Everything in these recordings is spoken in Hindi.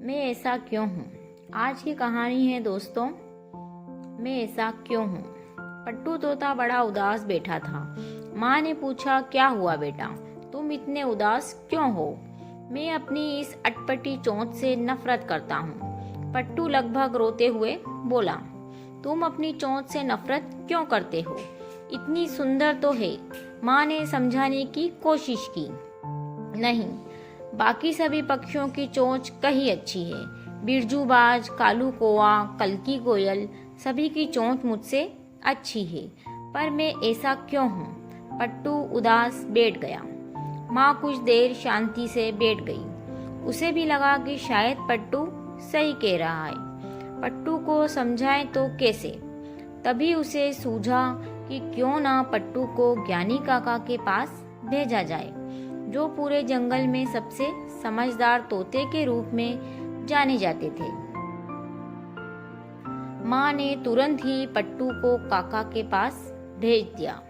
मैं ऐसा क्यों हूँ। आज की कहानी है दोस्तों, मैं ऐसा क्यों हूँ। पट्टू तोता बड़ा उदास बैठा था। माँ ने पूछा, क्या हुआ बेटा, तुम इतने उदास क्यों हो। मैं अपनी इस अटपटी चोंच से नफरत करता हूँ। पट्टू लगभग रोते हुए बोला, तुम अपनी चोंच से नफरत क्यों करते हो, इतनी सुंदर तो है। माँ ने समझाने की कोशिश की, नहीं, बाकी सभी पक्षियों की चोंच कहीं अच्छी है। बिरजूबाज, कालू कौवा, कल्की कोयल, सभी की चोंच मुझसे अच्छी है, पर मैं ऐसा क्यों हूँ। पट्टू उदास बैठ गया। माँ कुछ देर शांति से बैठ गई। उसे भी लगा कि शायद पट्टू सही कह रहा है। पट्टू को समझाए तो कैसे। तभी उसे सूझा कि क्यों ना पट्टू को ज्ञानी काका के पास भेजा जाए, जो पूरे जंगल में सबसे समझदार तोते के रूप में जाने जाते थे। माँ ने तुरंत ही पट्टू को काका के पास भेज दिया।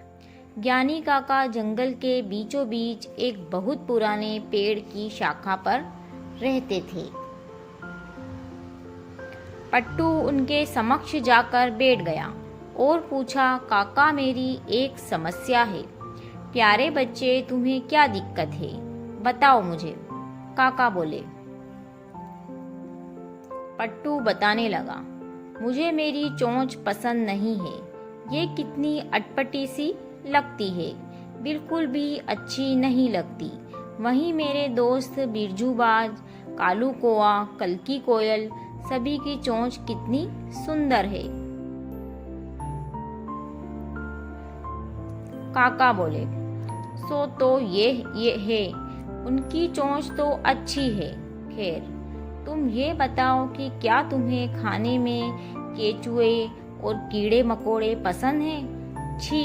ज्ञानी काका जंगल के बीचों बीच एक बहुत पुराने पेड़ की शाखा पर रहते थे। पट्टू उनके समक्ष जाकर बैठ गया और पूछा, काका मेरी एक समस्या है। प्यारे बच्चे, तुम्हें क्या दिक्कत है, बताओ मुझे, काका बोले। पट्टू बताने लगा, मुझे मेरी चोंच पसंद नहीं है। ये कितनी अटपटी सी लगती है, बिल्कुल भी अच्छी नहीं लगती। वहीं मेरे दोस्त बिरजूबाज, कालू कौवा, कल्की कोयल, सभी की चोंच कितनी सुंदर है। काका बोले, सो तो ये है, उनकी चोंच तो अच्छी है। खैर, तुम ये बताओ कि क्या तुम्हें खाने में केचुए और कीड़े मकोड़े पसंद हैं? छी,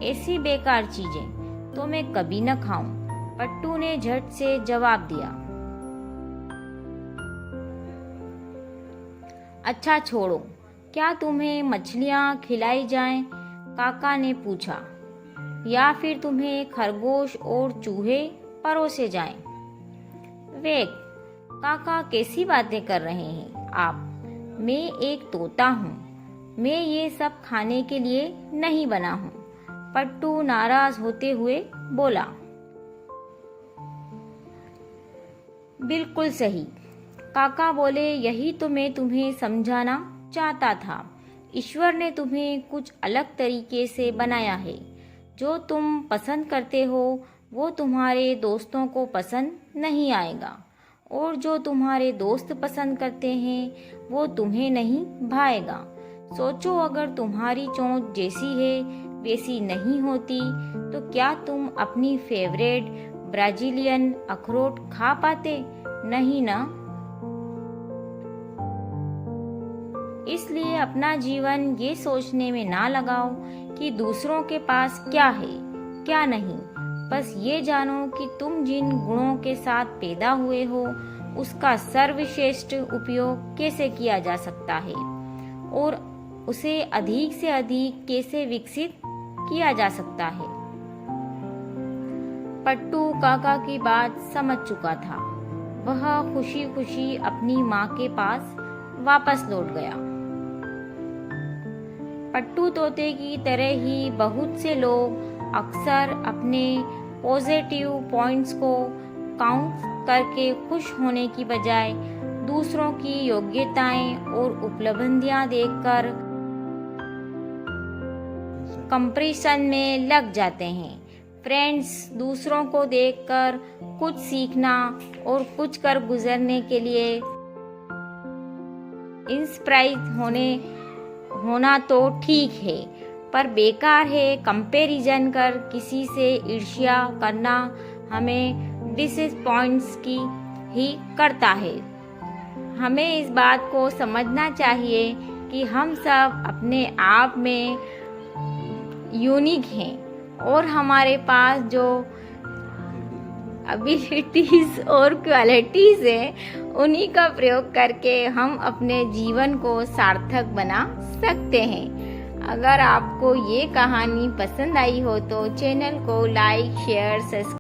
ऐसी बेकार चीजें तो मैं कभी न खाऊं। पट्टू ने झट से जवाब दिया। अच्छा छोड़ो, क्या तुम्हें मछलियाँ खिलाई जाएं? काका ने पूछा, या फिर तुम्हें खरगोश और चूहे परोसे जाएं? वेक, काका कैसी बातें कर रहे हैं आप। मैं एक तोता हूँ, मैं ये सब खाने के लिए नहीं बना हूँ। पट्टू नाराज होते हुए बोला। बिल्कुल सही, काका बोले, यही तो मैं तुम्हें समझाना चाहता था। ईश्वर ने तुम्हें कुछ अलग तरीके से बनाया है। जो तुम पसंद करते हो वो तुम्हारे दोस्तों को पसंद नहीं आएगा, और जो तुम्हारे दोस्त पसंद करते हैं वो तुम्हें नहीं भाएगा। सोचो, अगर तुम्हारी चोंच जैसी है वैसी नहीं होती तो क्या तुम अपनी फेवरेट ब्राजीलियन अखरोट खा पाते? नहीं ना। इसलिए अपना जीवन ये सोचने में ना लगाओ कि दूसरों के पास क्या है क्या नहीं। बस ये जानो कि तुम जिन गुणों के साथ पैदा हुए हो उसका सर्वश्रेष्ठ उपयोग कैसे किया जा सकता है, और उसे अधिक से अधिक कैसे विकसित किया जा सकता है। पट्टू काका की बात समझ चुका था। वह खुशी खुशी अपनी माँ के पास वापस लौट गया। पट्टू तोते की तरह ही बहुत से लोग अक्सर अपने पॉजिटिव पॉइंट्स को काउंट करके खुश होने की बजाय दूसरों की योग्यताएं और उपलब्धियां देखकर कंपैरिजन में लग जाते हैं। फ्रेंड्स, दूसरों को देखकर कुछ सीखना और कुछ कर गुजरने के लिए इंस्पायर होना तो ठीक है, पर बेकार है कंपैरिजन कर किसी से ईर्ष्या करना। हमें डिसअपॉइंट्स की ही करता है। हमें इस बात को समझना चाहिए कि हम सब अपने आप में यूनिक हैं, और हमारे पास जो एबिलिटीज और क्वालिटीज है उन्हीं का प्रयोग करके हम अपने जीवन को सार्थक बना सकते हैं। अगर आपको ये कहानी पसंद आई हो तो चैनल को लाइक, शेयर, सब्सक्राइब